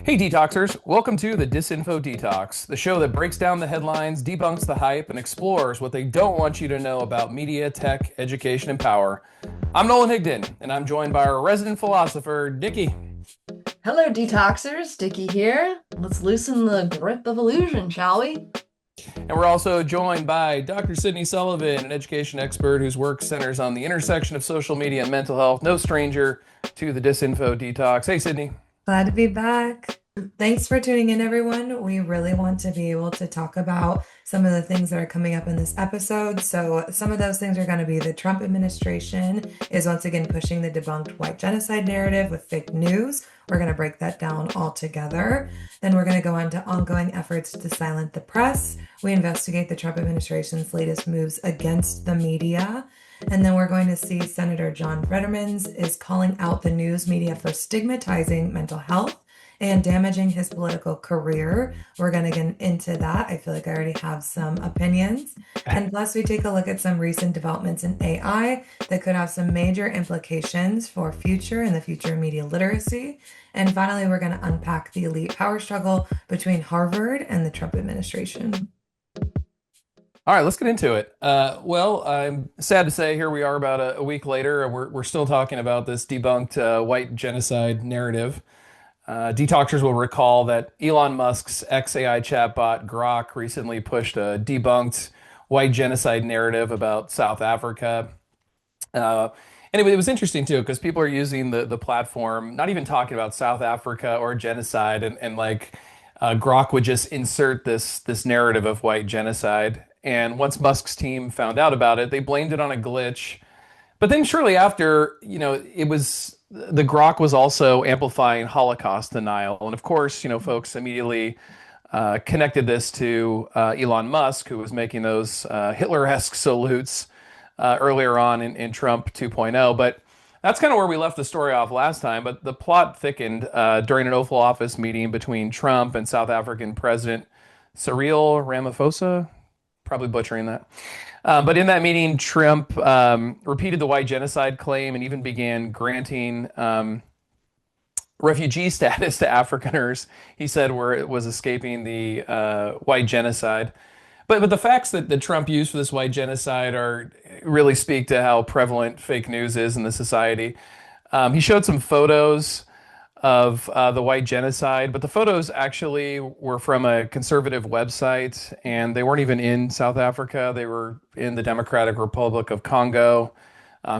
Hey, Detoxers! Welcome to the Disinfo Detox, the show that breaks down the headlines, debunks the hype, and explores what they don't want you to know about media, tech, education, and power. I'm Nolan Higdon, and I'm joined by our resident philosopher, Dickey. Hello, detoxers. Dickey here. Let's loosen the grip of illusion, shall we? And we're also joined by Dr. Sydney Sullivan, an education expert whose work centers on the intersection of social media and mental health. No stranger to the Disinfo Detox. Hey, Sydney. Glad to be back. Thanks for tuning in, everyone. We really want to be able to talk about some of the things that are coming up in this episode. So, some of those things are going to be the Trump administration is once again pushing the debunked white genocide narrative with fake news. We're going to break that down all together. Then, we're going to go on to ongoing efforts to silence the press. We investigate the Trump administration's latest moves against the media. And then we're going to see Senator John Fetterman is calling out the news media for stigmatizing mental health and damaging his political career. We're going to get into that. I feel like I already have some opinions. And plus, we take a look at some recent developments in AI that could have some major implications for future and the future of media literacy. And finally, we're going to unpack the elite power struggle between Harvard and the Trump administration. All right, let's get into it. I'm sad to say here we are about a week later, and we're still talking about this debunked white genocide narrative. Detoxers will recall that Elon Musk's XAI chatbot Grok recently pushed a debunked white genocide narrative about South Africa. Uh, anyway, it was interesting too because people are using the platform, not even talking about South Africa or genocide, and Grok would just insert this narrative of white genocide. And once Musk's team found out about it, they blamed it on a glitch. But then shortly after, it was the Grok was also amplifying Holocaust denial. And of course, folks immediately connected this to Elon Musk, who was making those Hitler-esque salutes earlier on in Trump 2.0. But that's kind of where we left the story off last time. But the plot thickened during an Oval Office meeting between Trump and South African President Cyril Ramaphosa. Probably butchering that. But in that meeting, Trump repeated the white genocide claim and even began granting refugee status to Afrikaners. He said where it was escaping the white genocide. But the facts that Trump used for this white genocide are really speak to how prevalent fake news is in the society. He showed some photos of the white genocide, but the photos actually were from a conservative website, and they weren't even in South Africa. They were in the Democratic Republic of Congo.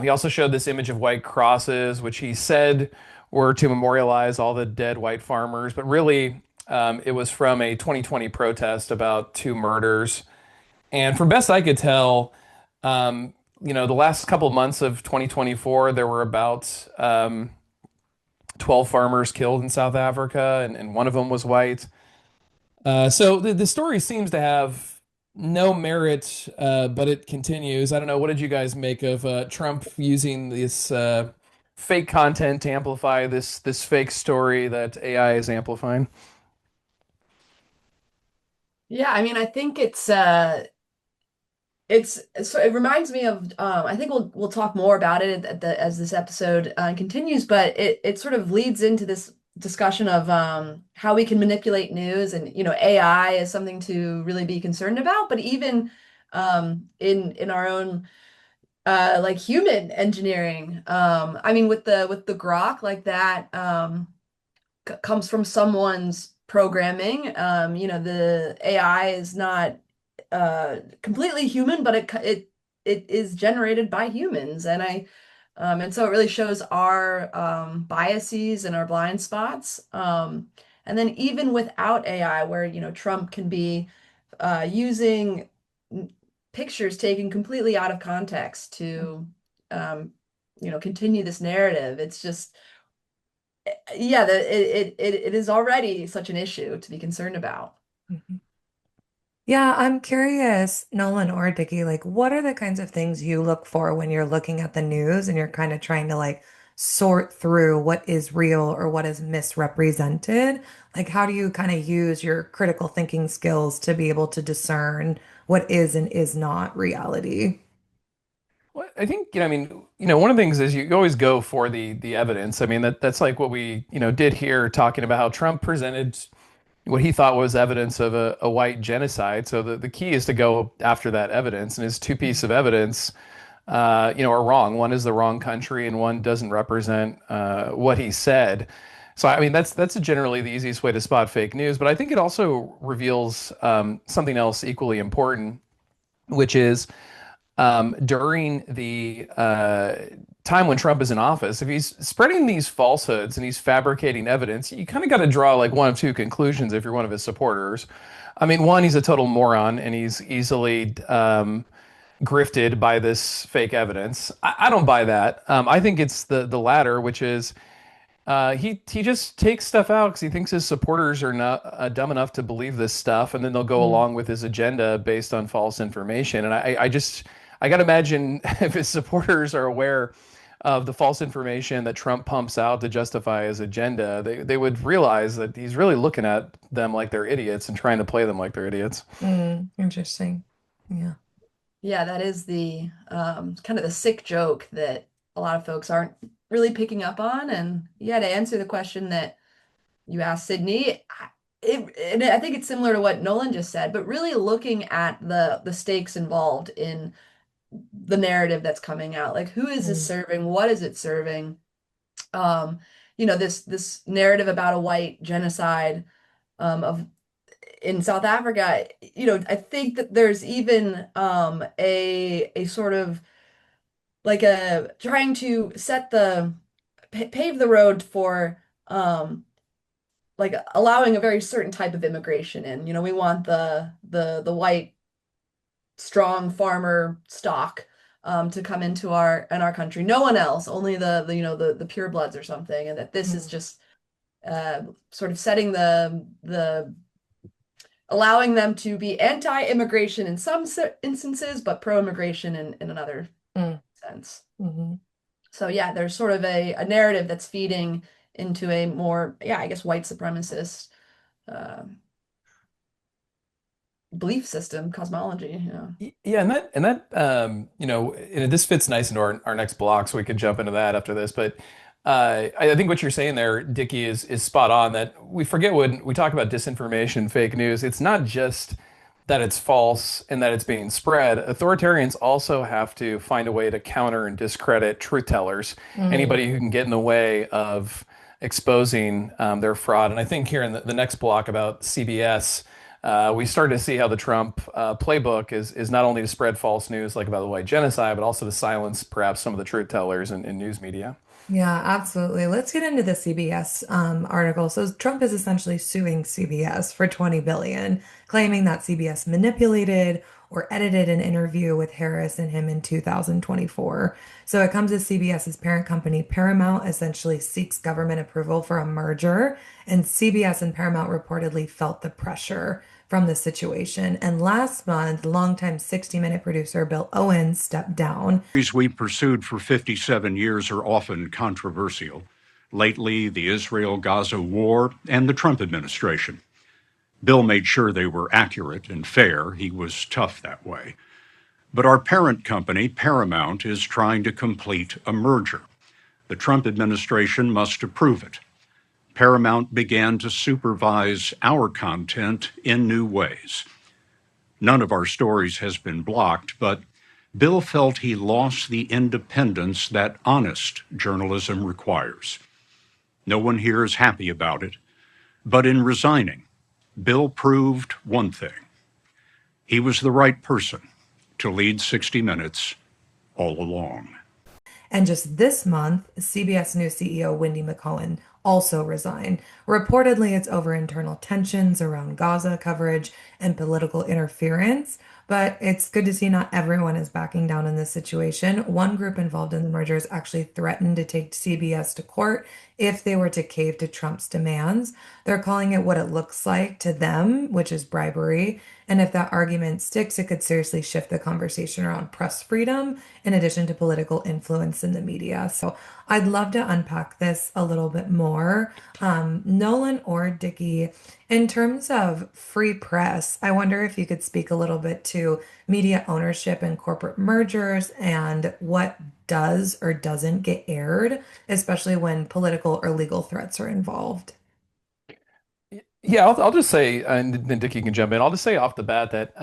He also showed this image of white crosses, which he said were to memorialize all the dead white farmers, but really it was from a 2020 protest about two murders. And from best I could tell, the last couple months of 2024, there were about 12 farmers killed in South Africa, and one of them was white. So the story seems to have no merit, but it continues. I don't know. What did you guys make of Trump using this fake content to amplify this fake story that AI is amplifying? Yeah, I mean, I think so it reminds me of I think we'll talk more about it as this episode continues, but it sort of leads into this discussion of how we can manipulate news, and AI is something to really be concerned about, but even in our own like human engineering. I mean, with the Grok, like that comes from someone's programming. The AI is not completely human, but it is generated by humans, and so it really shows our biases and our blind spots. And then even without AI, where Trump can be using pictures taken completely out of context to continue this narrative. It's just yeah, it is already such an issue to be concerned about. Mhm. Yeah, I'm curious, Nolan or Dickey, like what are the kinds of things you look for when you're looking at the news and you're kind of trying to like sort through what is real or what is misrepresented? Like how do you kind of use your critical thinking skills to be able to discern what is and is not reality? I think, I mean, one of the things is you always go for the evidence. I mean, that's like what we, did here talking about how Trump presented what he thought was evidence of a white genocide. So the key is to go after that evidence. And his two pieces of evidence, are wrong. One is the wrong country, and one doesn't represent what he said. So I mean, that's generally the easiest way to spot fake news. But I think it also reveals something else equally important, which is during the time when Trump is in office, if he's spreading these falsehoods and he's fabricating evidence, you kind of got to draw like one of two conclusions if you're one of his supporters. I mean, one, he's a total moron and he's easily grifted by this fake evidence. I don't buy that. I think it's the latter, which is he just takes stuff out because he thinks his supporters are not dumb enough to believe this stuff, and then they'll go Mm, along with his agenda based on false information. And I got to imagine if his supporters are aware of the false information that Trump pumps out to justify his agenda, they would realize that he's really looking at them like they're idiots and trying to play them like they're idiots. interesting. Yeah. Yeah, that is the kind of the sick joke that a lot of folks aren't really picking up on. And yeah, to answer the question that you asked, Sydney, and I think it's similar to what Nolan just said, but really looking at the stakes involved in the narrative that's coming out. Like, who is this Mm, serving? What is it serving? Um, this narrative about a white genocide of in South Africa, I think that there's even a sort of like a trying to set the pave the road for like allowing a very certain type of immigration in. We want the white strong farmer stock to come into our country. No one else, only the purebloods or something, and that this is mm, just sort of setting the allowing them to be anti-immigration in some instances, but pro-immigration in another mm, sense. mhm. So yeah, there's sort of a narrative that's feeding into a more, yeah, I guess white supremacist uh, belief system, cosmology. Yeah, and this fits nice into our next block, so we could jump into that after this. But I think what you're saying there, Dickey, is spot on. That we forget when we talk about disinformation, fake news. It's not just that it's false and that it's being spread. Authoritarians also have to find a way to counter and discredit truth tellers, Mm. anybody who can get in the way of exposing their fraud. And I think here in the next block about CBS, we started to see how the Trump playbook is not only to spread false news like about the white genocide, but also to silence perhaps some of the truth tellers in news media. Yeah, absolutely. Let's get into the CBS article. So Trump is essentially suing CBS for 20 billion, claiming that CBS manipulated or edited an interview with Harris and him in 2024. So it comes as CBS's parent company, Paramount, essentially seeks government approval for a merger, and CBS and Paramount reportedly felt the pressure from the situation. And last month, longtime 60 Minute producer Bill Owens stepped down. We pursued for 57 years are often controversial. Lately, the Israel-Gaza war and the Trump administration. Bill made sure they were accurate and fair. He was tough that way. But our parent company, Paramount, is trying to complete a merger. The Trump administration must approve it. Paramount began to supervise our content in new ways. None of our stories has been blocked, but Bill felt he lost the independence that honest journalism requires. No one here is happy about it, but in resigning, Bill proved one thing. He was the right person to lead 60 Minutes all along. And just this month, CBS News CEO Wendy McCullough also resigned. Reportedly, it's over internal tensions around Gaza coverage and political interference. But it's good to see not everyone is backing down in this situation. One group involved in the mergers actually threatened to take CBS to court if they were to cave to Trump's demands. They're calling it what it looks like to them, which is bribery. And if that argument sticks, it could seriously shift the conversation around press freedom in addition to political influence in the media. So I'd love to unpack this a little bit more. Nolan or Dickey, in terms of free press, I wonder if you could speak a little bit to media ownership and corporate mergers and what does or doesn't get aired, especially when political or legal threats are involved. Yeah, I'll just say, and then Dickey can jump in. I'll just say off the bat that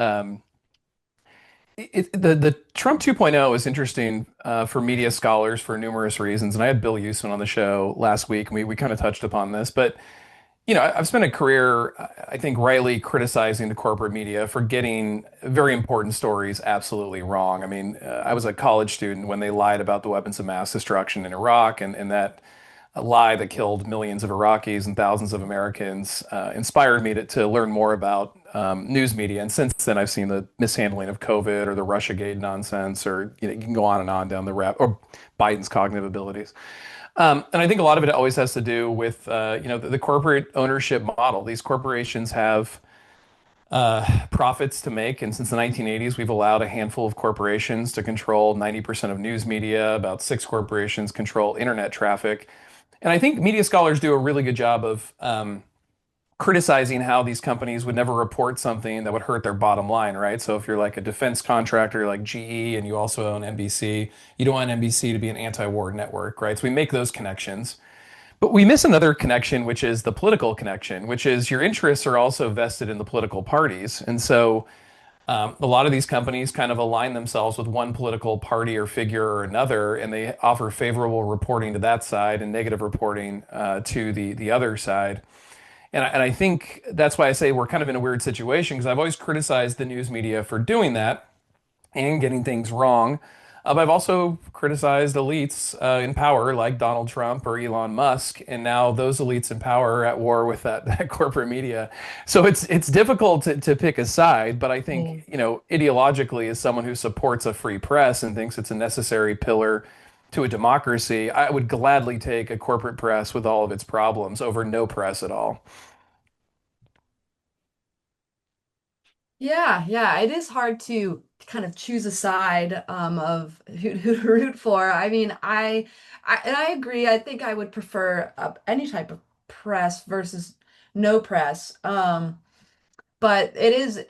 the Trump 2.0 is interesting for media scholars for numerous reasons. And I had Bill Houston on the show last week, and we kind of touched upon this. But I've spent a career, I think, rightly criticizing the corporate media for getting very important stories absolutely wrong. I mean, I was a college student when they lied about the weapons of mass destruction in Iraq, and that a lie that killed millions of Iraqis and thousands of Americans inspired me to learn more about news media. And since then, I've seen the mishandling of COVID or the Russiagate nonsense, or you can go on and on down the rabbit, or Biden's cognitive abilities. And I think a lot of it always has to do with the corporate ownership model. These corporations have profits to make, and since the 1980s, we've allowed a handful of corporations to control 90% of news media. About six corporations control internet traffic, and I think media scholars do a really good job of criticizing how these companies would never report something that would hurt their bottom line, right? So if you're like a defense contractor like GE and you also own NBC, you don't want NBC to be an anti-war network, right? So we make those connections. But we miss another connection, which is the political connection, which is your interests are also vested in the political parties. And so a lot of these companies kind of align themselves with one political party or figure or another, and they offer favorable reporting to that side and negative reporting to the other side. And I think that's why I say we're kind of in a weird situation because I've always criticized the news media for doing that and getting things wrong. But I've also criticized elites in power like Donald Trump or Elon Musk, and now those elites in power are at war with that corporate media. So it's difficult to pick a side, but I think, ideologically, as someone who supports a free press and thinks it's a necessary pillar to a democracy, I would gladly take a corporate press with all of its problems over no press at all. Yeah, yeah, it is hard to kind of choose a side of who to root for. I mean, I agree. I think I would prefer any type of press versus no press. But it is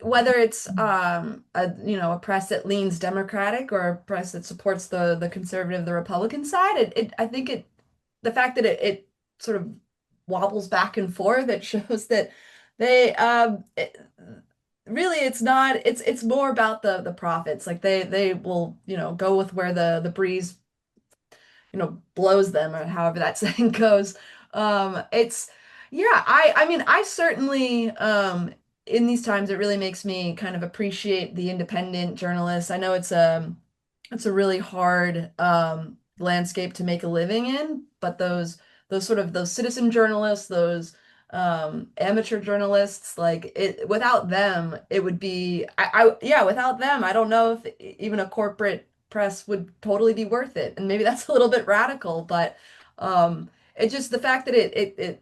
whether it's a press that leans Democratic or a press that supports the conservative, the Republican side. I think the fact that it sort of wobbles back and forth, it shows that they really it's not it's more about the profits. Like they will go with where the breeze blows them, or however that saying goes. It's yeah, I mean I certainly in these times it really makes me kind of appreciate the independent journalists. I know it's a really hard landscape to make a living in, but those sort of those citizen journalists, those amateur journalists, like it without them it would be yeah, without them I don't know if even a corporate press would totally be worth it. And maybe that's a little bit radical, but it just the fact that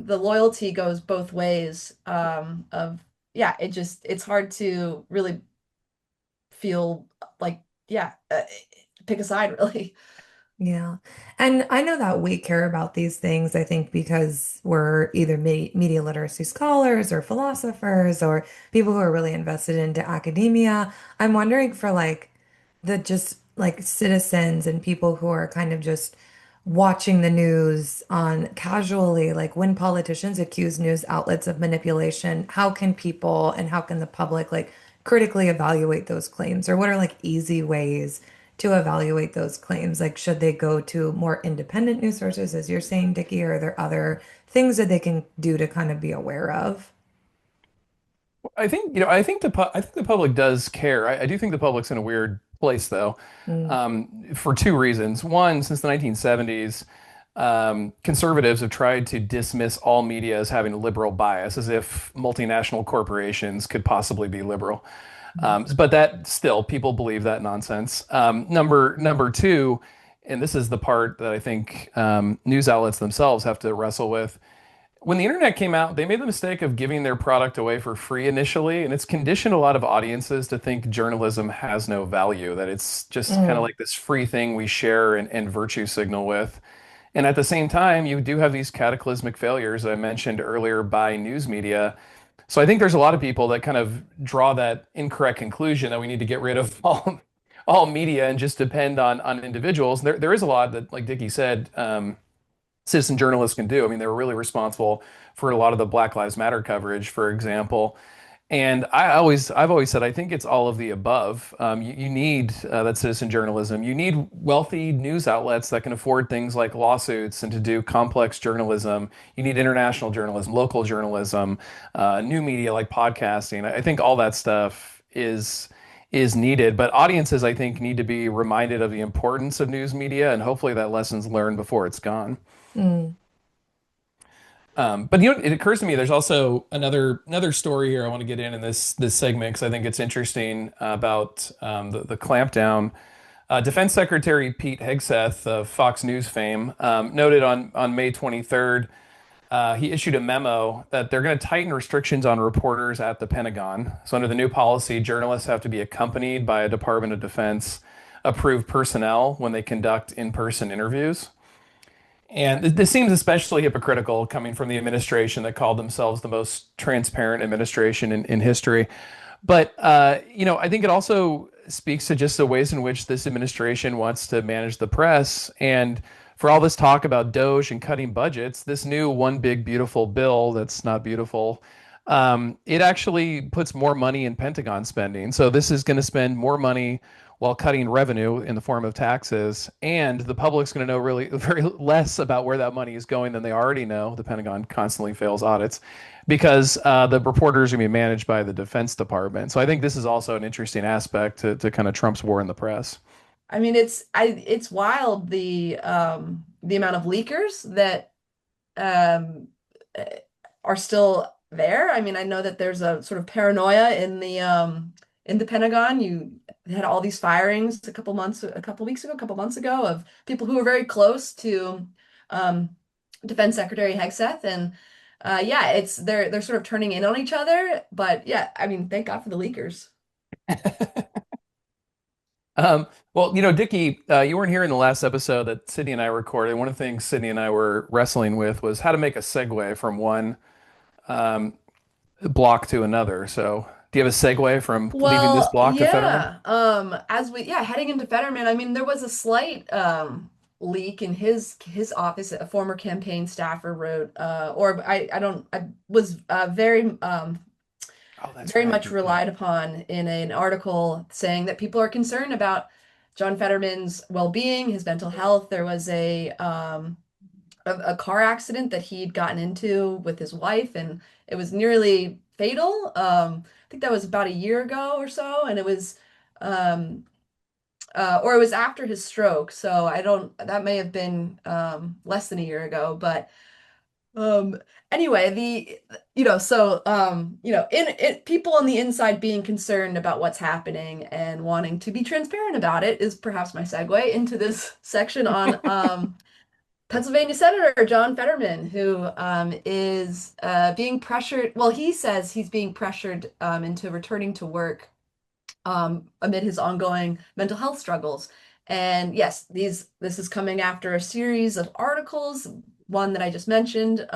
the loyalty goes both ways of yeah, it's hard to really feel like yeah, pick a side really. Yeah. And I know that we care about these things, I think, because we're either media literacy scholars or philosophers or people who are really invested into academia. I'm wondering for like the just like citizens and people who are kind of just watching the news on casually, like when politicians accuse news outlets of manipulation, how can people and how can the public like critically evaluate those claims? Or what are like easy ways to evaluate those claims? Like, should they go to more independent news sources, as you're saying, Dickie, or are there other things that they can do to kind of be aware of? I think the public does care. I do think the public's in a weird place though, Mm, for two reasons. One, since the 1970s, conservatives have tried to dismiss all media as having a liberal bias, as if multinational corporations could possibly be liberal. But that still, people believe that nonsense. Number two, and this is the part that I think news outlets themselves have to wrestle with. When the internet came out, they made the mistake of giving their product away for free initially, and it's conditioned a lot of audiences to think journalism has no value, that it's just kind of mm, like this free thing we share and virtue signal with. And at the same time, you do have these cataclysmic failures that I mentioned earlier by news media So I think there's a lot of people that kind of draw that incorrect conclusion that we need to get rid of all media and just depend on individuals. There is a lot that, like Dickey said, citizen journalists can do. I mean, they were really responsible for a lot of the Black Lives Matter coverage, for example. And I've always said, I think it's all of the above. You need that citizen journalism. You need wealthy news outlets that can afford things like lawsuits and to do complex journalism. You need international journalism, local journalism, new media like podcasting. I think all that stuff is needed. But audiences, I think, need to be reminded of the importance of news media, and hopefully that lesson's learned before it's gone. Mm. But it occurs to me there's also another story here I want to get in this segment because I think it's interesting about the clampdown. Defense Secretary Pete Hegseth of Fox News fame noted on May 23rd he issued a memo that they're going to tighten restrictions on reporters at the Pentagon. So under the new policy, journalists have to be accompanied by a Department of Defense approved personnel when they conduct in-person interviews. And this seems especially hypocritical coming from the administration that called themselves the most transparent administration in history. But, I think it also speaks to just the ways in which this administration wants to manage the press. And for all this talk about Doge and cutting budgets, this new one big beautiful bill that's not beautiful, it actually puts more money in Pentagon spending. So this is going to spend more money while cutting revenue in the form of taxes, and the public's going to know really very less about where that money is going than they already know. The Pentagon constantly fails audits because the reporters are going to be managed by the Defense Department. So I think this is also an interesting aspect to kind of Trump's war in the press. I mean, it's wild the amount of leakers that um, are still there. I mean, I know that there's a sort of paranoia in the Pentagon. You had all these firings a couple months ago of people who were very close to Defense Secretary Hegseth, and yeah, they're sort of turning in on each other. But yeah, I mean, thank God for the leakers. Well, Dickey, you weren't here in the last episode that Sydney and I recorded. One of the things Sydney and I were wrestling with was how to make a segue from one um, block to another. So, do you have a segue from leaving this Well, block to Fetterman? yeah. Heading into Fetterman, I mean, there was a slight leak in his office. A former campaign staffer wrote, or I was Oh, that's very right. much relied upon in an article saying that people are concerned about John Fetterman's well-being, his mental health. There was a car accident that he'd gotten into with his wife, and it was nearly fatal. I think that was about a year ago or so, and it was um, or it was after his stroke. So that may have been less than a year ago, but um, anyway, in people on the inside being concerned about what's happening and wanting to be transparent about it is perhaps my segue into this section on Pennsylvania Senator John Fetterman, who is being pressured. Well, he says he's being pressured into returning to work amid his ongoing mental health struggles. And yes, this is coming after a series of articles, one that I just mentioned,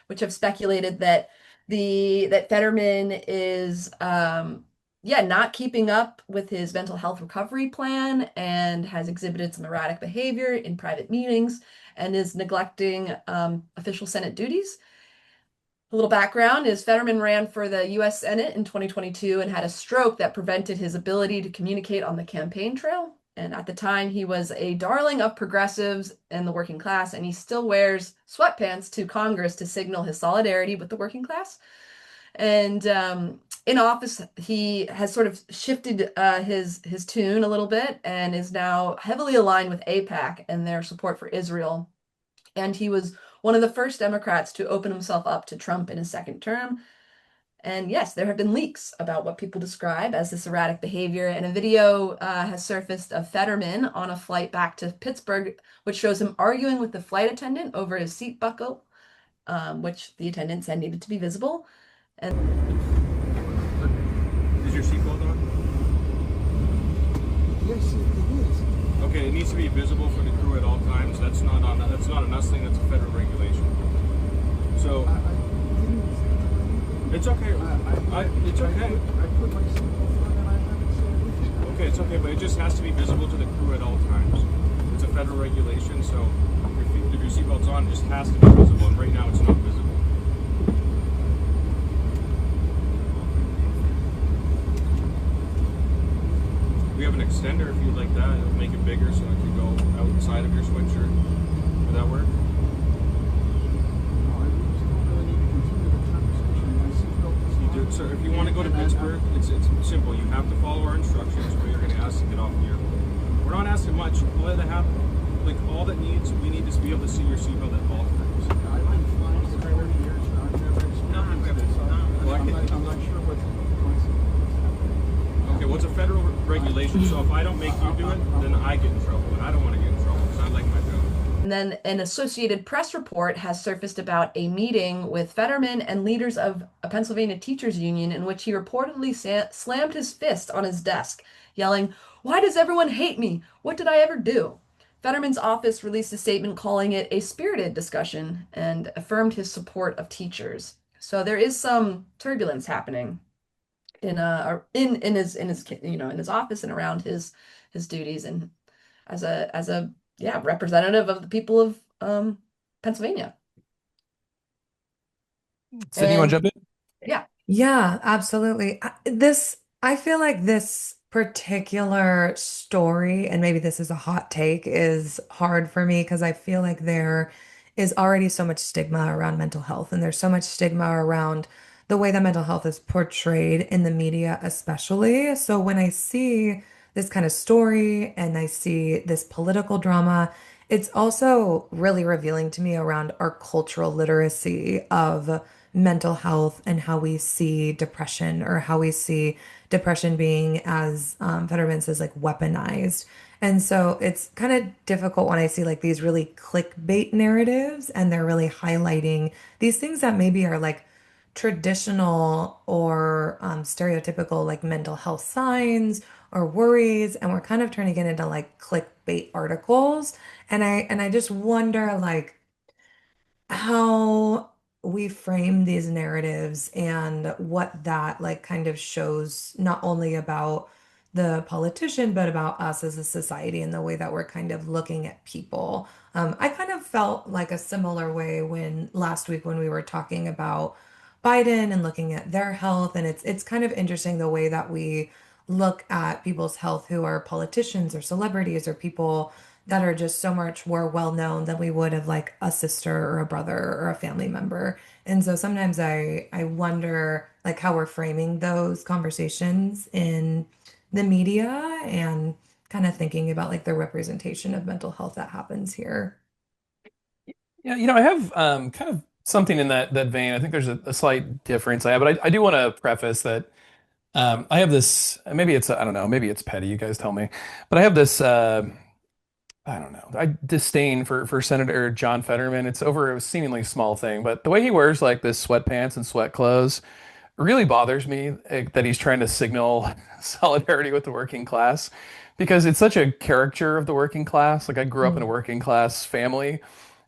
which have speculated that Fetterman is not keeping up with his mental health recovery plan and has exhibited some erratic behavior in private meetings and is neglecting official Senate duties. A little background is Fetterman ran for the U.S. Senate in 2022 and had a stroke that prevented his ability to communicate on the campaign trail. And at the time, he was a darling of progressives and the working class, and he still wears sweatpants to Congress to signal his solidarity with the working class. And in office, he has sort of shifted his tune a little bit and is now heavily aligned with AIPAC and their support for Israel. And he was one of the first Democrats to open himself up to Trump in his second term. And yes, there have been leaks about what people describe as this erratic behavior, and a video has surfaced of Fetterman on a flight back to Pittsburgh, which shows him arguing with the flight attendant over his seat buckle, which the attendant said needed to be visible. And is your seatbelt on? Yes, it is. Okay, it needs to be visible for the crew at all times. That's not an us thing. That's a federal regulation. So I didn't say It's okay. It's okay. I put my seatbelt on and I haven't said anything. Okay, it's okay, but it just has to be visible to the crew at all times. It's a federal regulation, so if your seatbelt's on, it just has to be visible, and right now it's not visible. We have an extender if you'd like that. It'll make it bigger so it can go outside of your sweatshirt. Would that work? No, I just don't really need to continue the conversation. My seatbelt is You do, on. sir. If you want to go to Pittsburgh, it's simple. You have to follow our instructions, or you're going to ask to get off here. We're not asking much. All that happen, like all that needs, we need to be able to see your seatbelt at all times. I've been flying for 30 years and I've never experienced this. I'm not sure what my seatbelt is. Okay, well, it's a federal regulation, so if I don't make you do it, then I get in trouble, and I don't want to get in trouble because I like my job. And then an Associated Press report has surfaced about a meeting with Fetterman and leaders of a Pennsylvania teachers union in which he reportedly slammed his fist on his desk, yelling, "Why does everyone hate me? What did I ever do?" Fetterman's office released a statement calling it a spirited discussion and affirmed his support of teachers. So there is some turbulence happening in his in his office and around his duties and as a yeah, representative of the people of Pennsylvania. Sydney, you want to And jump in? yeah, Yeah, absolutely. I feel like this particular story, and maybe this is a hot take, is hard for me because I feel like there is already so much stigma around mental health, and there's so much stigma around the way that mental health is portrayed in the media, especially. So when I see this kind of story and I see this political drama, it's also really revealing to me around our cultural literacy of mental health and how we see depression or how we see depression being, as Fetterman says, like weaponized. And so it's kind of difficult when I see like these really clickbait narratives and they're really highlighting these things that maybe are like traditional or stereotypical like mental health signs or worries, and we're kind of turning it into like clickbait articles. And I just wonder like how we frame these narratives and what that like kind of shows not only about the politician but about us as a society and the way that we're kind of looking at people. I kind of felt like a similar way when last week when we were talking about Biden and looking at their health, and it's kind of interesting the way that we look at people's health who are politicians or celebrities or people that are just so much more well known than we would of like a sister or a brother or a family member. And so sometimes I wonder like how we're framing those conversations in the media and kind of thinking about like the representation of mental health that happens here. Yeah, I have kind of something in that vein. I think there's a slight difference. But I do want to preface that I have this. Maybe it's I don't know. Maybe it's petty. You guys tell me. But I have this. I don't know. I disdain for Senator John Fetterman. It's over a seemingly small thing, but the way he wears like this sweatpants and sweat clothes really bothers me, that he's trying to signal solidarity with the working class because it's such a caricature of the working class. Like I grew up in a working class family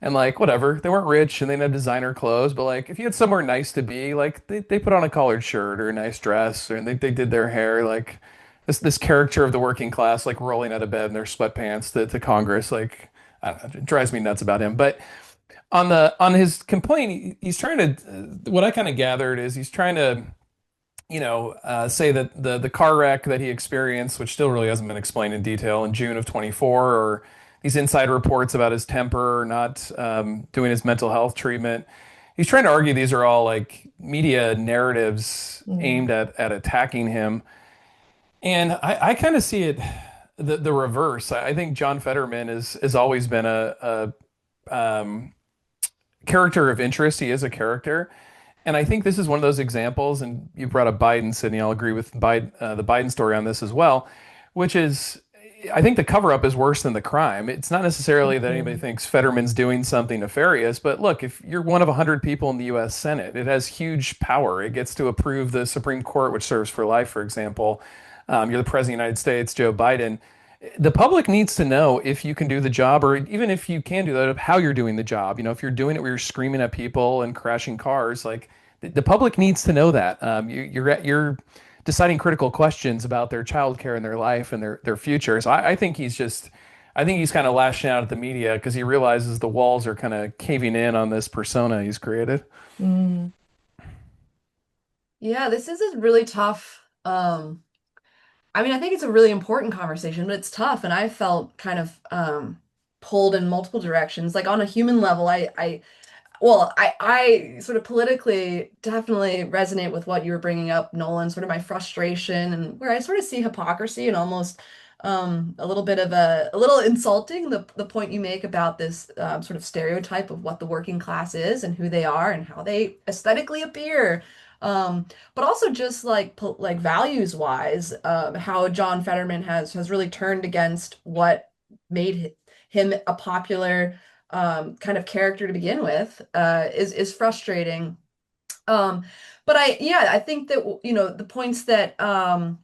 and like whatever, they weren't rich and they didn't have designer clothes, but like if you had somewhere nice to be, like they put on a collared shirt or a nice dress or they did their hair like this character of the working class like rolling out of bed in their sweatpants to Congress. Like I don't know, it drives me nuts about him. But on his complaint, he's trying to what I kind of gathered is he's trying to say that the car wreck that he experienced, which still really hasn't been explained in detail, in June of 24, or these inside reports about his temper, or not doing his mental health treatment. He's trying to argue these are all like media narratives Mm. aimed at attacking him. And I kind of see it the reverse. I think John Fetterman has always been a character of interest. He is a character. And I think this is one of those examples, and you brought up Biden, Sydney. I'll agree with the Biden story on this as well, which is, I think the cover up is worse than the crime. It's not necessarily that anybody Mhm. thinks Fetterman's doing something nefarious, but look, if you're one of 100 people in the US Senate, it has huge power. It gets to approve the Supreme Court, which serves for life, for example. You're the President of the United States, Joe Biden. The public needs to know if you can do the job, or even if you can do that, how you're doing the job. If you're doing it where you're screaming at people and crashing cars, like The public needs to know that. You're deciding critical questions about their childcare and their life and their future. So I think I think he's kind of lashing out at the media because he realizes the walls are kind of caving in on this persona he's created. Mm, Yeah, this is a really tough. I mean, I think it's a really important conversation, but it's tough, and I felt kind of pulled in multiple directions. Like on a human level, I sort of politically definitely resonate with what you were bringing up, Nolan, sort of my frustration and where I sort of see hypocrisy and almost a little bit of a little insulting the point you make about this sort of stereotype of what the working class is and who they are and how they aesthetically appear. But also just like values wise, how John Fetterman has really turned against what made him a popular kind of character to begin with is frustrating. Um, but I think that the points that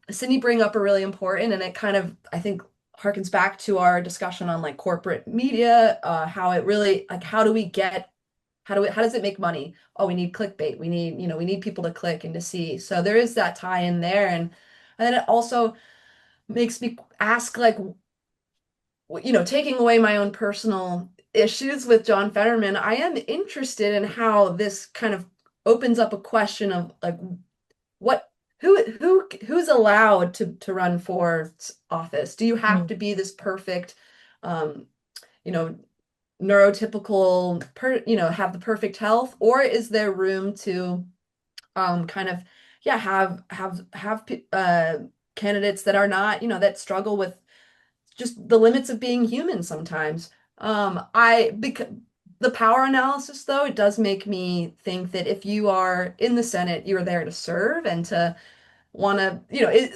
Sydney bring up are really important, and it kind of I think harkens back to our discussion on like corporate media, how it really like how does it make money? Oh, we need clickbait. We need people to click and to see. So there is that tie in there, and then it also makes me ask like taking away my own personal issues with John Fetterman, I am interested in how this kind of opens up a question of like what who's allowed to run for office? Do you have mm, to be this perfect, um, you know, neurotypical have the perfect health, or is there room to kind of have candidates that are not, that struggle with just the limits of being human sometimes. I because the power analysis though, it does make me think that if you are in the Senate, you are there to serve and to want to,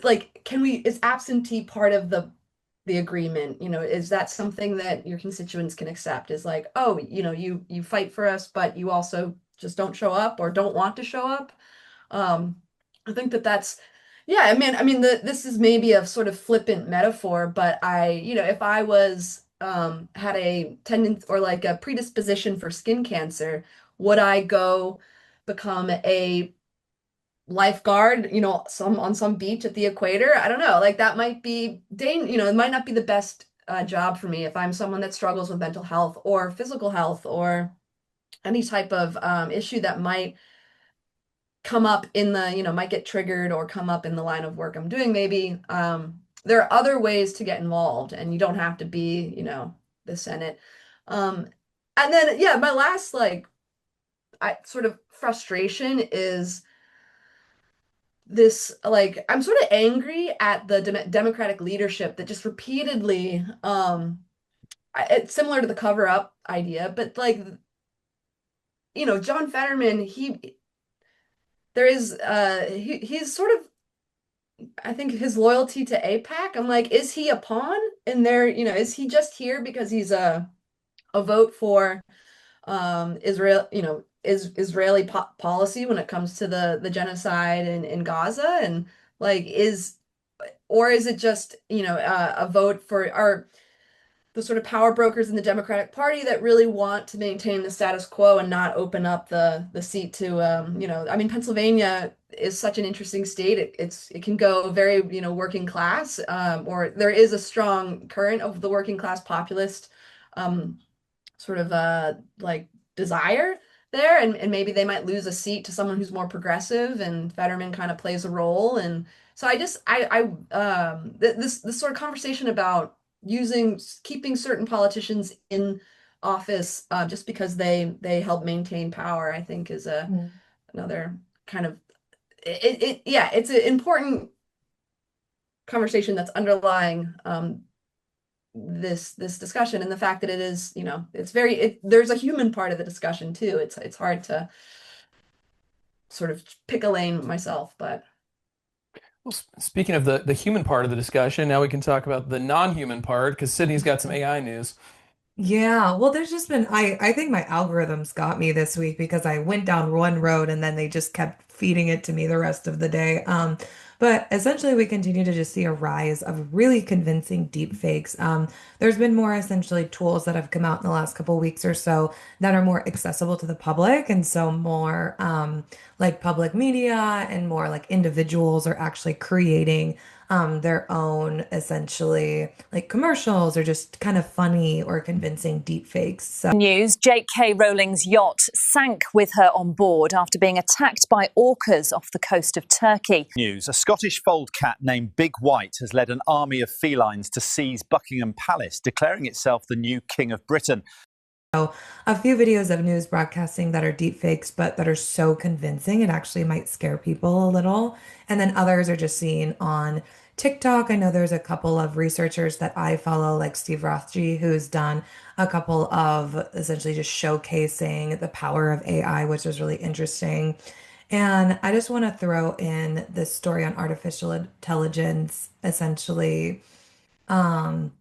like, is absentee part of the agreement? Is that something that your constituents can accept? Is like, oh, you fight for us, but you also just don't show up or don't want to show up. Um, I think that's, yeah, I mean, this is maybe a sort of flippant metaphor, but if I had a tendency or like a predisposition for skin cancer, would I go become a lifeguard, on some beach at the equator? I don't know. Like that might be it might not be the best job for me if I'm someone that struggles with mental health or physical health or any type of issue that might come up might get triggered or come up in the line of work I'm doing maybe. There are other ways to get involved and you don't have to be, the Senate. Um, and then, yeah, my last sort of frustration is this, like, I'm sort of angry at the Democratic leadership that just repeatedly, it's similar to the cover up idea, but like, John Fetterman, there is, he's sort of, I think his loyalty to APAC. I'm like, is he a pawn in there? Is he just here because he's a vote for Israel, is Israeli po policy when it comes to the genocide in Gaza, and like or is it just a vote for the sort of power brokers in the Democratic Party that really want to maintain the status quo and not open up the seat to I mean, Pennsylvania is such an interesting state. It can go very, working class, or there is a strong current of the working class populist um sort of like desire there, and maybe they might lose a seat to someone who's more progressive, and Fetterman kind of plays a role. And so I just this sort of conversation about keeping certain politicians in office just because they help maintain power, I think is mm. another kind of yeah, it's an important conversation that's underlying this discussion, and the fact that it is, there's a human part of the discussion too. It's hard to sort of pick a lane myself, but Well, speaking of the human part of the discussion, now we can talk about the non-human part because Sydney's got some AI news. Yeah, well, there's just been I think my algorithms got me this week because I went down one road and then they just kept feeding it to me the rest of the day. But essentially we continue to just see a rise of really convincing deep fakes. There's been more essentially tools that have come out in the last couple weeks or so that are more accessible to the public, and so more like public media and more like individuals are actually creating their own essentially like commercials or just kind of funny or convincing deep fakes. So News, J.K. Rowling's yacht sank with her on board after being attacked by orcas off the coast of Turkey. News, a Scottish fold cat named Big White has led an army of felines to seize Buckingham Palace, declaring itself the new King of Britain. a few videos of news broadcasting that are deep fakes, but that are so convincing it actually might scare people a little. And then others are just seen on TikTok. I know there's a couple of researchers that I follow, like Steve Rothji, who's done a couple of essentially just showcasing the power of AI, which is really interesting. And I just want to throw in this story on artificial intelligence. Essentially, um,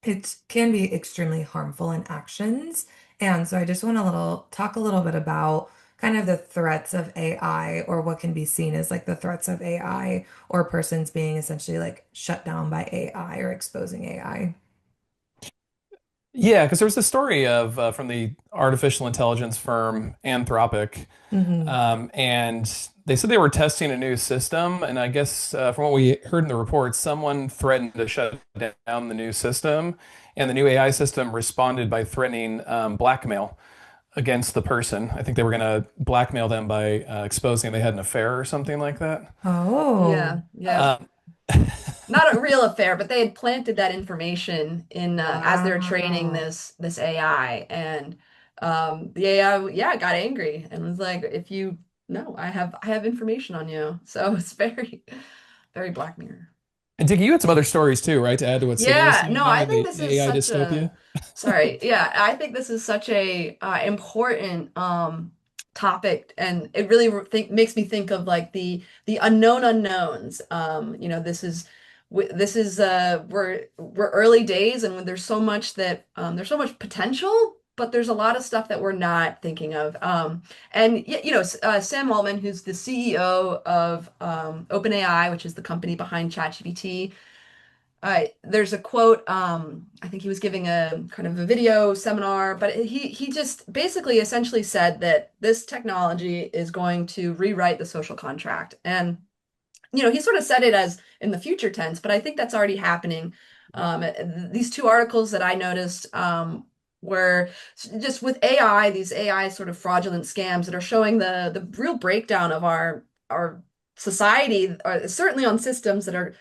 it can be extremely harmful in actions. And so I just want to talk a little bit about kind of the threats of AI, or what can be seen as like the threats of AI, or persons being essentially like shut down by AI or exposing AI. Yeah, because there was a story of from the artificial intelligence firm Anthropic, Hmm. and they said they were testing a new system. And I guess from what we heard in the report, someone threatened to shut down the new system, and the new AI system responded by threatening blackmail against the person. I think they were going to blackmail them by exposing they had an affair or something like that. Oh, Yeah, yeah. Um, Not a real affair, but they had planted that information in as they're training wow. this AI, and the AI, yeah, got angry and was like, "If you no, I have information on you." So it's very, very Black Mirror. and Dickey, you had some other stories too, right? To add to what Sarah was Yeah, saying no, I there, think the this is AI such a dystopia. sorry. Yeah, I think this is such a important topic, and it really makes me think of like the unknown unknowns. This is we're early days, and when there's so much that there's so much potential, but there's a lot of stuff that we're not thinking of. Sam Altman, who's the CEO of OpenAI, which is the company behind ChatGPT. There's a quote. I think he was giving a kind of a video seminar, but he just basically essentially said that this technology is going to rewrite the social contract. And he sort of said it as in the future tense, but I think that's already happening. These two articles that I noticed were just with AI, these AI sort of fraudulent scams that are showing the real breakdown of our society, or certainly on systems that are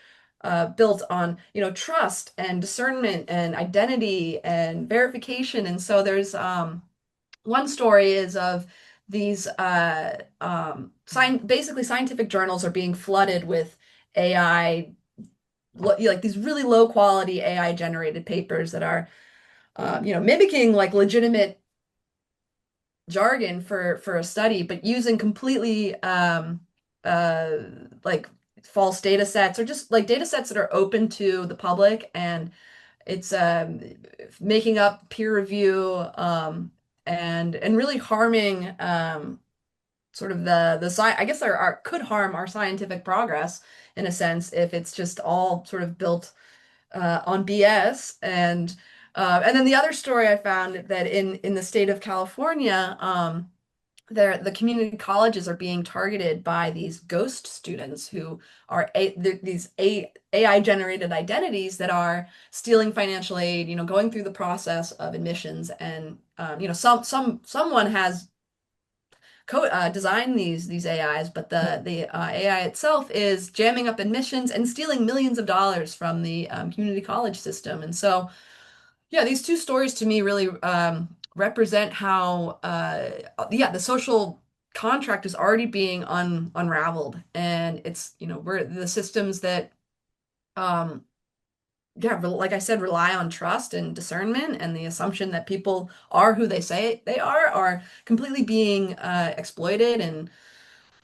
built on trust and discernment and identity and verification. And so there's one story is of these basically scientific journals are being flooded with AI, like these really low quality AI generated papers that are mimicking like legitimate jargon for a study, but using completely uh, like false data sets, or just like data sets that are open to the public, and it's making up peer review, and really harming sort of the sci I guess our could harm our scientific progress in a sense if it's just all sort of built on BS. And then the other story I found that in the state of California, the community colleges are being targeted by these ghost students who are AI generated identities that are stealing financial aid, going through the process of admissions. And someone has designed these AIs, but the AI itself is jamming up admissions and stealing millions of dollars from the community college system. And so, yeah, these two stories to me really represent how, the social contract is already being unraveled, and it's we're the systems that, um, yeah, like I said, rely on trust and discernment and the assumption that people are who they say they are completely being exploited, and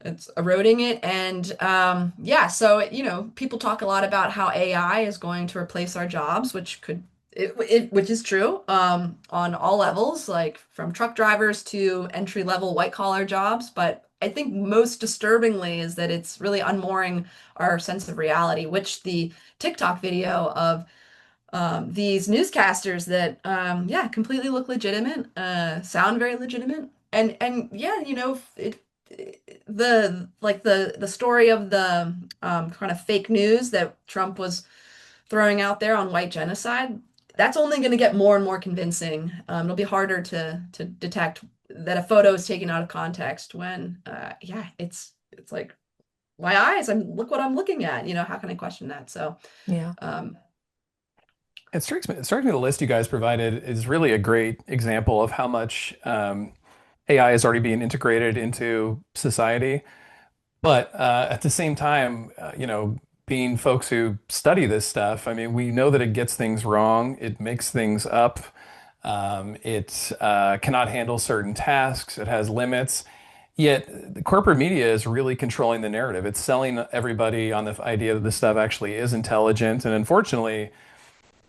it's eroding it. And yeah, so people talk a lot about how AI is going to replace our jobs, which could Which is true, on all levels, like from truck drivers to entry level white collar jobs. But I think most disturbingly is that it's really unmooring our sense of reality, which the TikTok video of these newscasters that yeah, completely look legitimate, sound very legitimate, and yeah, the story of the kind of fake news that Trump was throwing out there on white genocide, that's only going to get more and more convincing. It'll be harder to detect that a photo is taken out of context when yeah, it's like my eyes, look what I'm looking at. How can I question that? So Yeah. um, It strikes me the list you guys provided is really a great example of how much AI is already being integrated into society. But at the same time, being folks who study this stuff, I mean, we know that it gets things wrong, it makes things up, it cannot handle certain tasks, it has limits. Yet the corporate media is really controlling the narrative. It's selling everybody on the idea that this stuff actually is intelligent. And unfortunately,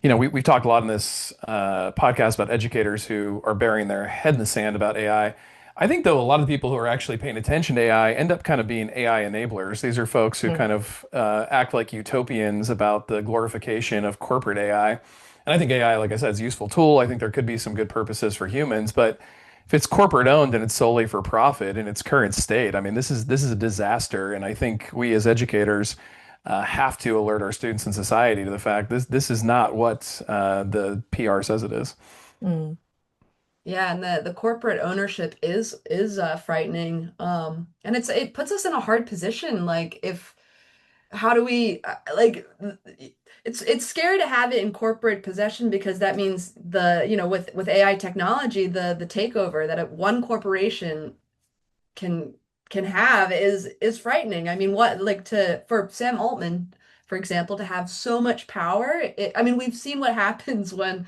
we've talked a lot in this podcast about educators who are burying their head in the sand about AI. I think, though, a lot of the people who are actually paying attention to AI end up kind of being AI enablers. These are folks who kind of act like utopians about the glorification of corporate AI. And I think AI, like I said, is a useful tool. I think there could be some good purposes for humans, but if it's corporate owned and it's solely for profit in its current state, I mean, this is a disaster. And I think we as educators have to alert our students and society to the fact this is not what the PR says it is. Mm. yeah, and the corporate ownership is frightening. And it puts us in a hard position. Like, if how do we like it's scary to have it in corporate possession, because that means with AI technology, the takeover that one corporation can have is frightening. I mean, what like to for Sam Altman, for example, to have so much power. I mean, we've seen what happens when,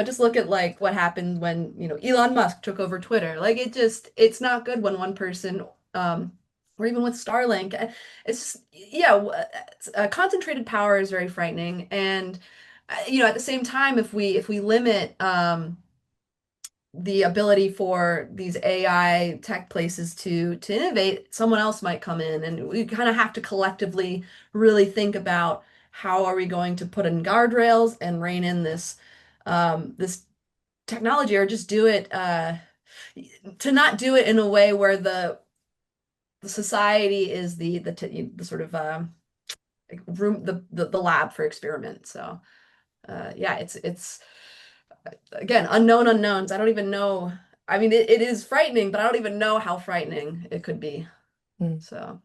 just look at like what happened when, Elon Musk took over Twitter. Like, it's not good when one person, or even with Starlink, it's just, yeah, concentrated power is very frightening. And at the same time, if we limit the ability for these AI tech places to innovate, someone else might come in, and we kind of have to collectively really think about how are we going to put in guardrails and rein in this technology, or just do it to not do it in a way where the society is the sort of like room the lab for experiment. So yeah, it's again, unknown unknowns. I don't even know. I mean, it is frightening, but I don't even know how frightening it could be. Mm. So,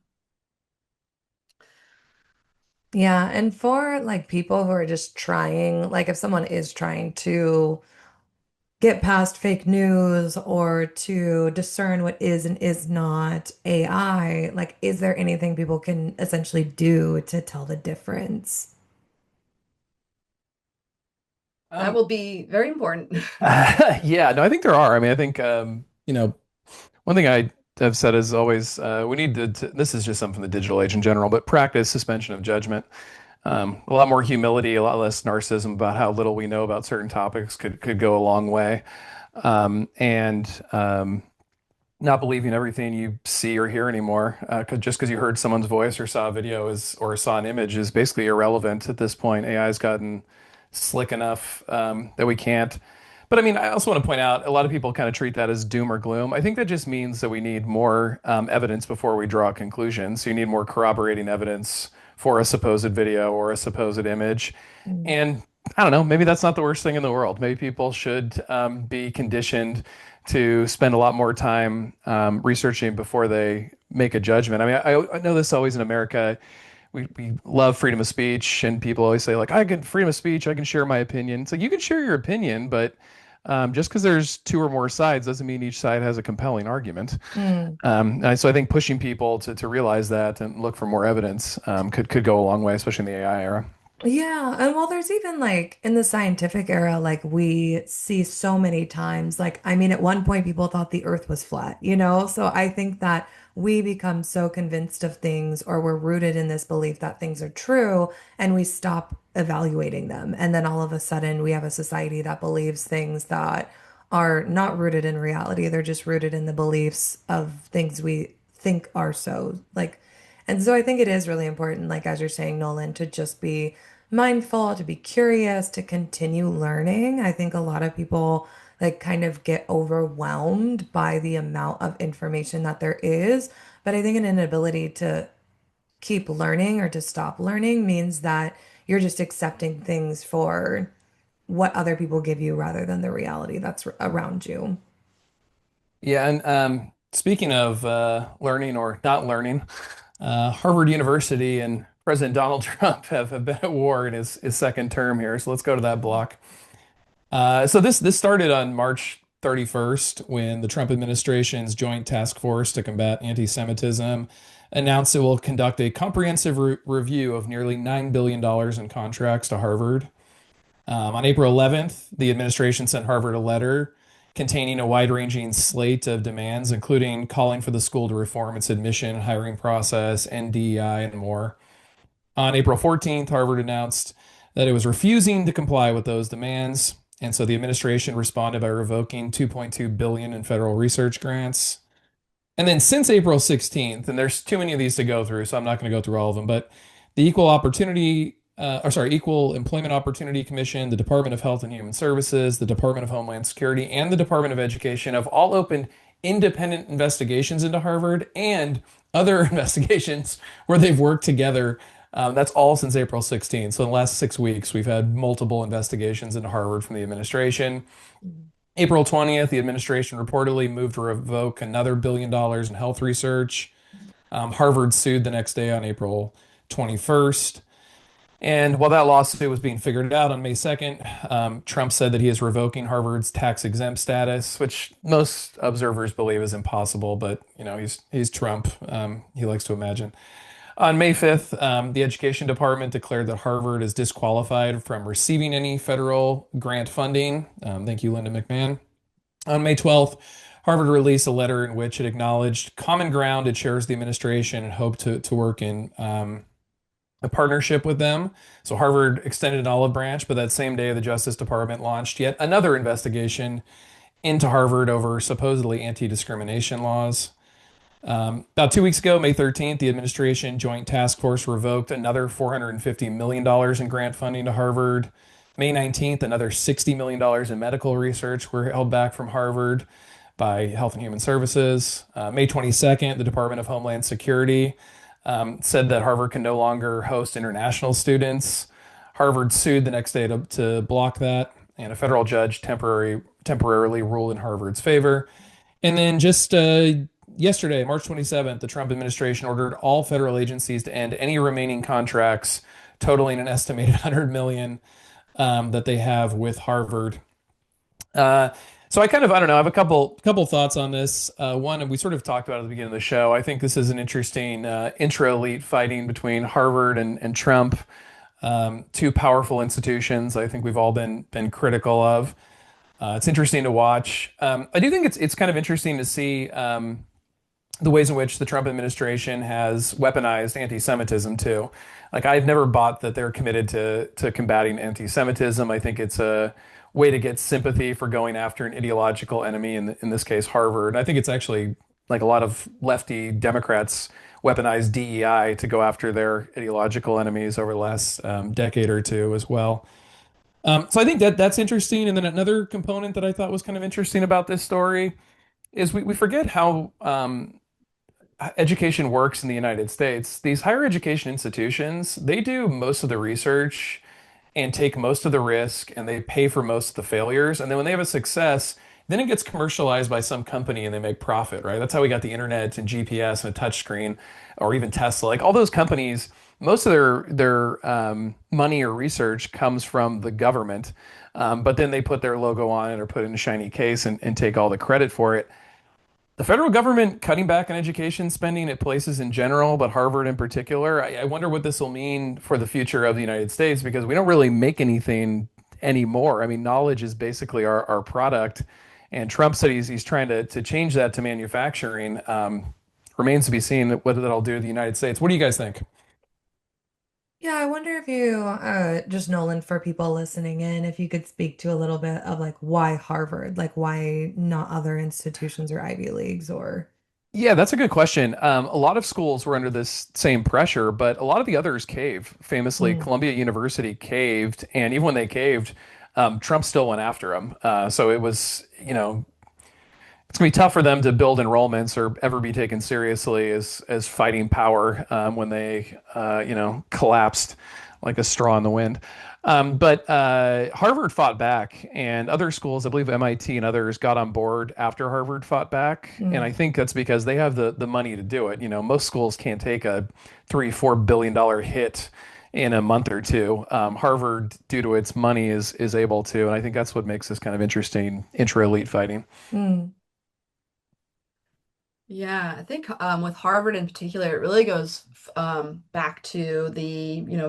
Yeah, and for like people who are just trying, like if someone is trying to get past fake news or to discern what is and is not AI, like is there anything people can essentially do to tell the difference? that will be very important. Yeah, no, I think there are. I mean, I think one thing I have said is always we need this is just something from the digital age in general, but practice suspension of judgment. A lot more humility, a lot less narcissism about how little we know about certain topics could go a long way. And not believing everything you see or hear anymore, just because you heard someone's voice or saw a video or saw an image is basically irrelevant at this point. AI has gotten slick enough that we can't. But I mean, I also want to point out a lot of people kind of treat that as doom or gloom. I think that just means that we need more evidence before we draw conclusions. So you need more corroborating evidence for a supposed video or a supposed image. Mm. And I don't know, maybe that's not the worst thing in the world. Maybe people should be conditioned to spend a lot more time researching before they make a judgment. I mean, I know this always in America. We love freedom of speech, and people always say like, I get freedom of speech, I can share my opinion. It's like you can share your opinion, but just because there's two or more sides doesn't mean each side has a compelling argument. Mm. So I think pushing people to realize that and look for more evidence could go a long way, especially in the AI era. Yeah, and well, there's even like in the scientific era, like we see so many times, like, I mean, at one point people thought the earth was flat, you know? So I think that we become so convinced of things or we're rooted in this belief that things are true and we stop evaluating them. And then all of a sudden, we have a society that believes things that are not rooted in reality. They're just rooted in the beliefs of things we think are so. Like, and so I think it is really important, like as you're saying, Nolan, to just be mindful, to be curious, to continue learning. I think a lot of people like kind of get overwhelmed by the amount of information that there is. But I think an inability to keep learning or to stop learning means that you're just accepting things for what other people give you rather than the reality that's around you. Yeah, and speaking of learning or not learning, Harvard University and President Donald Trump have been at war in his second term here. So let's go to that block. So this started on March 31st when the Trump administration's Joint Task Force to Combat Anti-Semitism announced it will conduct a comprehensive review of nearly $9 billion in contracts to Harvard. On April 11th, the administration sent Harvard a letter containing a wide-ranging slate of demands, including calling for the school to reform its admission, hiring process, NDEI, and more. On April 14th, Harvard announced that it was refusing to comply with those demands, and so the administration responded by revoking $2.2 billion in federal research grants. And then since April 16th, and there's too many of these to go through, so I'm not going to go through all of them, but the Equal Employment Opportunity Commission, the Department of Health and Human Services, the Department of Homeland Security, and the Department of Education have all opened independent investigations into Harvard and other investigations where they've worked together. That's all since April 16th. So in the last 6 weeks, we've had multiple investigations into Harvard from the administration. April 20th, the administration reportedly moved to revoke another $1 billion in health research. Harvard sued the next day on April 21st. And while that lawsuit was being figured out on May 2nd, Trump said that he is revoking Harvard's tax-exempt status, which most observers believe is impossible, but he's Trump. He likes to imagine. On May 5th, the Education Department declared that Harvard is disqualified from receiving any federal grant funding. Thank you, Linda McMahon. On May 12th, Harvard released a letter in which it acknowledged common ground it shares the administration and hoped to work in a partnership with them. So Harvard extended an olive branch, but that same day, the Justice Department launched yet another investigation into Harvard over supposedly anti-discrimination laws. About 2 weeks ago, May 13th, the administration Joint Task Force revoked another $450 million in grant funding to Harvard. May 19th, another $60 million in medical research were held back from Harvard by Health and Human Services. May 22nd, the Department of Homeland Security said that Harvard can no longer host international students. Harvard sued the next day to block that, and a federal judge temporarily ruled in Harvard's favor. And then just yesterday, March 27th, the Trump administration ordered all federal agencies to end any remaining contracts totaling an estimated $100 million that they have with Harvard. So I don't know, I have a couple thoughts on this. One, and we sort of talked about at the beginning of the show, I think this is an interesting intra-elite fighting between Harvard and Trump, two powerful institutions I think we've all been critical of. It's interesting to watch. I do think it's kind of interesting to see the ways in which the Trump administration has weaponized anti-Semitism too. Like, I've never bought that they're committed to combating anti-Semitism. I think it's a way to get sympathy for going after an ideological enemy, in this case, Harvard. I think it's actually, like, a lot of lefty Democrats weaponized DEI to go after their ideological enemies over the last decade or two as well. So I think that's interesting. And then another component that I thought was kind of interesting about this story is we forget how education works in the United States. These higher education institutions, they do most of the research and take most of the risk, and they pay for most of the failures. And then when they have a success, then it gets commercialized by some company and they make profit, right? That's how we got the internet and GPS and a touchscreen, or even Tesla. Like, all those companies, most of their money or research comes from the government, but then they put their logo on it or put it in a shiny case and take all the credit for it. The federal government cutting back on education spending at places in general, but Harvard in particular, I wonder what this will mean for the future of the United States, because we don't really make anything anymore. I mean, knowledge is basically our product, and Trump said he's trying to change that to manufacturing. Remains to be seen what that'll do to the United States. What do you guys think? Yeah, I wonder if you, just Nolan, for people listening in, if you could speak to a little bit of like why Harvard, like why not other institutions or Ivy Leagues or. Yeah, that's a good question. A lot of schools were under this same pressure, but a lot of the others caved. Famously, Mm, Columbia University caved, and even when they caved, Trump still went after them. So it was, it's gonna be tough for them to build enrollments or ever be taken seriously as fighting power when they collapsed like a straw in the wind. But Harvard fought back, and other schools, I believe MIT and others, got on board after Harvard fought back. And I mm, think that's because they have the money to do it. Most schools can't take a $3-4 billion hit in a month or two. Harvard, due to its money, is able to, and I think that's what makes this kind of interesting intra-elite fighting. mm, Yeah, I think with Harvard in particular, it really goes back to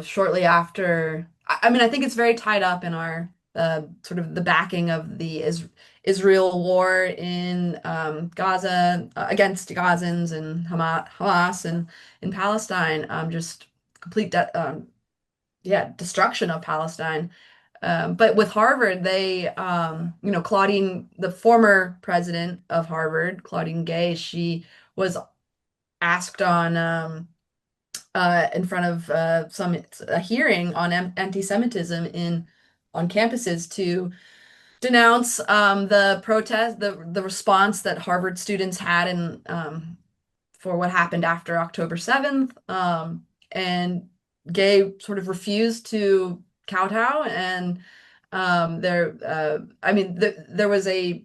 shortly after. I mean, I think it's very tied up in our sort of the backing of the Israel war in Gaza against Gazans and Hamas and in Palestine, just complete yeah, destruction of Palestine. But with Harvard, Claudine, the former president of Harvard, Claudine Gay, she was asked on in front of a hearing on anti-Semitism in on campuses to denounce the protest, the response that Harvard students had in for what happened after October 7th. And Gay sort of refused to kowtow, and I mean, there was a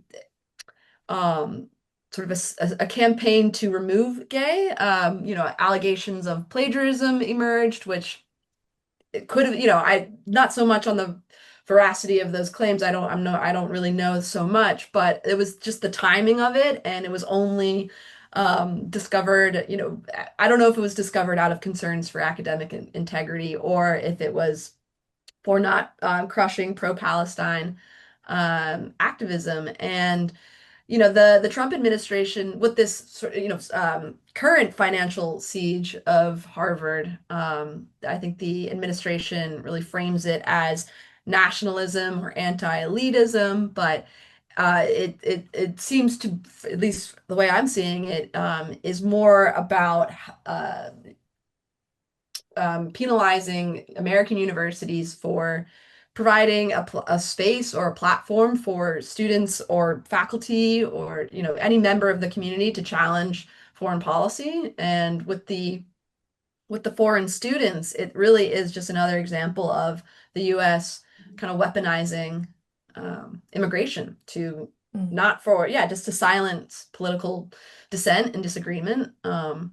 sort of a campaign to remove Gay. Allegations of plagiarism emerged, which it could have, I not so much on the veracity of those claims. I don't really know so much, but it was just the timing of it, and it was only discovered, I don't know if it was discovered out of concerns for academic integrity or if it was for not crushing pro-Palestine activism. And the Trump administration with this current financial siege of Harvard, I think the administration really frames it as nationalism or anti-elitism, but it seems to, at least the way I'm seeing it, is more about penalizing American universities for providing a space or a platform for students or faculty or any member of the community to challenge foreign policy. And with the foreign students, it really is just another example of the U.S. kind of weaponizing immigration to mm, not for yeah just to silence political dissent and disagreement. And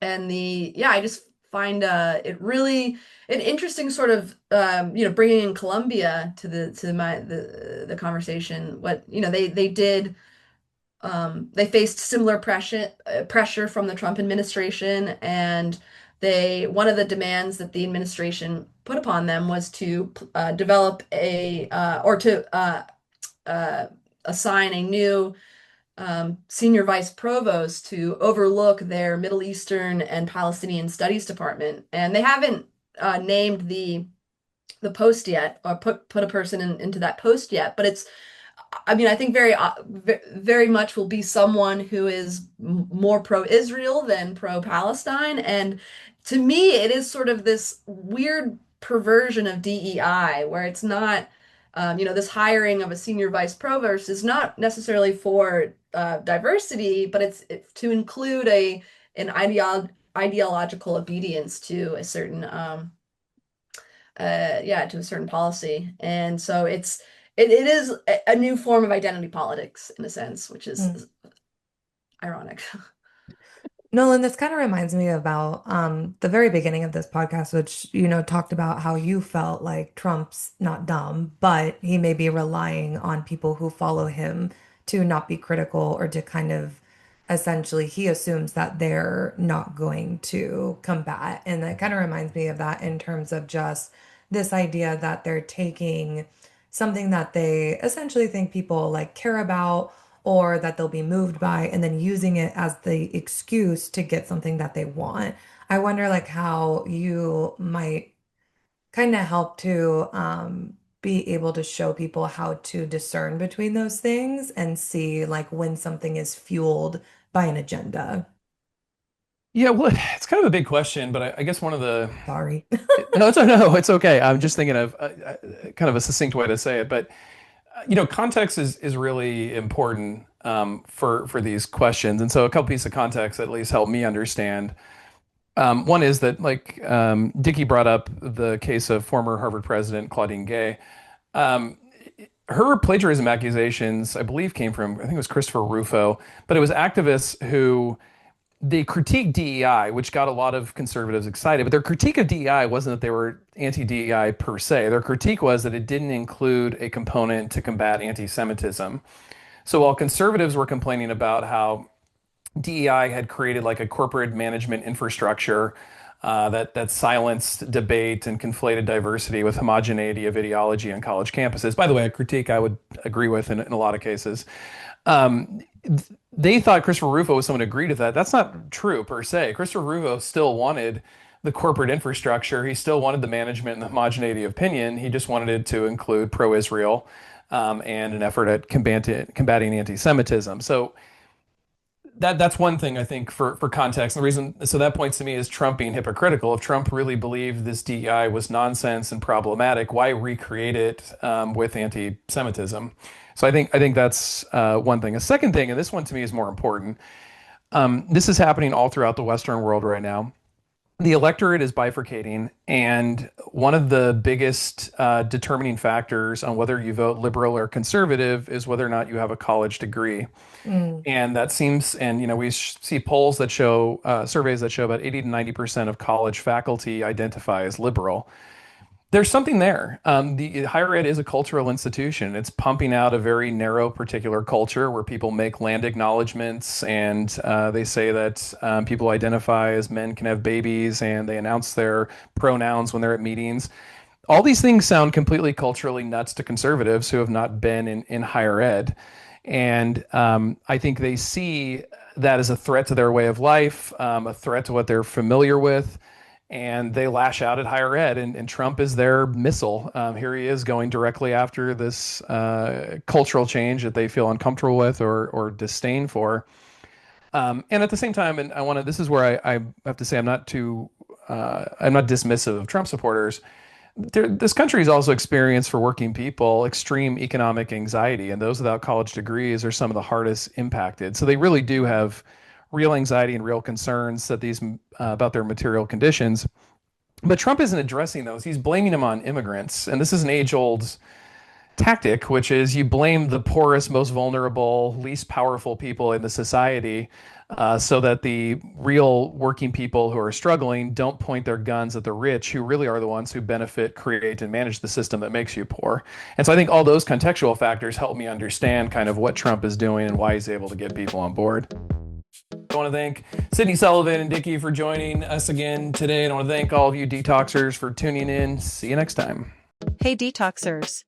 I just find it really an interesting sort of bringing in Colombia to the conversation. What they did, they faced similar pressure from the Trump administration, and they one of the demands that the administration put upon them was to develop a or to assign a new senior vice provost to overlook their Middle Eastern and Palestinian Studies department. And they haven't named the post yet or put a person into that post yet, but I mean, I think very much will be someone who is more pro-Israel than pro-Palestine. And to me, it is sort of this weird perversion of DEI where it's not, this hiring of a senior vice provost is not necessarily for diversity, but it's to include an ideological obedience to a certain to a certain policy. And so it is a new form of identity politics in a sense, which mm. is ironic. Nolan, this kind of reminds me about the very beginning of this podcast, which, talked about how you felt like Trump's not dumb, but he may be relying on people who follow him to not be critical or to kind of essentially, he assumes that they're not going to combat. And that kind of reminds me of that in terms of just this idea that they're taking something that they essentially think people like care about or that they'll be moved by, and then using it as the excuse to get something that they want. I wonder like how you might kind of help to be able to show people how to discern between those things and see like when something is fueled by an agenda. Yeah, well, it's kind of a big question, but I guess one of the Sorry. no, it's okay. I'm just thinking of kind of a succinct way to say it, but context is really important for these questions, and so a couple pieces of context at least help me understand. One is that, like, Dickey brought up the case of former Harvard president Claudine Gay. Um, Her plagiarism accusations, I believe, came from, I think it was Christopher Rufo, but it was activists who they critiqued DEI, which got a lot of conservatives excited. But their critique of DEI wasn't that they were anti-DEI per se. Their critique was that it didn't include a component to combat anti-Semitism. So while conservatives were complaining about how DEI had created like a corporate management infrastructure that silenced debate and conflated diversity with homogeneity of ideology on college campuses. By the way, a critique I would agree with in a lot of cases. They thought Christopher Rufo was someone who agreed with that. That's not true per se. Christopher Rufo still wanted the corporate infrastructure. He still wanted the management and the homogeneity of opinion. He just wanted it to include pro-Israel and an effort at combating anti-Semitism. So that's one thing I think for context. And the reason, so that points to me is Trump being hypocritical. If Trump really believed this DEI was nonsense and problematic, why recreate it with anti-Semitism? So I think that's one thing. A second thing, and this one to me is more important. This is happening all throughout the Western world right now. The electorate is bifurcating, and one of the biggest determining factors on whether you vote liberal or conservative is whether or not you have a college degree. And that seems, and we see polls that show, surveys that show about 80 to 90% of college faculty identify as liberal. There's something there. The higher ed is a cultural institution. It's pumping out a very narrow particular culture where people make land acknowledgments, and they say that people identify as men can have babies, and they announce their pronouns when they're at meetings. All these things sound completely culturally nuts to conservatives who have not been in higher ed. And I think they see that as a threat to their way of life, a threat to what they're familiar with. And they lash out at higher ed, and Trump is their missile. Here he is going directly after this cultural change that they feel uncomfortable with or disdain for. And at the same time, and this is where I have to say I'm not dismissive of Trump supporters. This country has also experienced for working people extreme economic anxiety, and those without college degrees are some of the hardest impacted. So they really do have real anxiety and real concerns that about their material conditions. But Trump isn't addressing those. He's blaming them on immigrants. And this is an age-old tactic, which is you blame the poorest, most vulnerable, least powerful people in the society so that the real working people who are struggling don't point their guns at the rich, who really are the ones who benefit, create, and manage the system that makes you poor. And so I think all those contextual factors help me understand kind of what Trump is doing and why he's able to get people on board. I want to thank Sydney, Sullivan, and Dickey for joining us again today. And I want to thank all of you detoxers for tuning in. See you next time. Hey detoxers.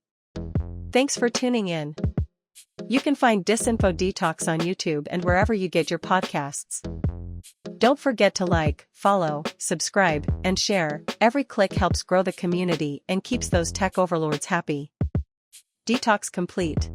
Thanks for tuning in. You can find Disinfo Detox on YouTube and wherever you get your podcasts. Don't forget to like, follow, subscribe, and share. Every click helps grow the community and keeps those tech overlords happy. Detox complete.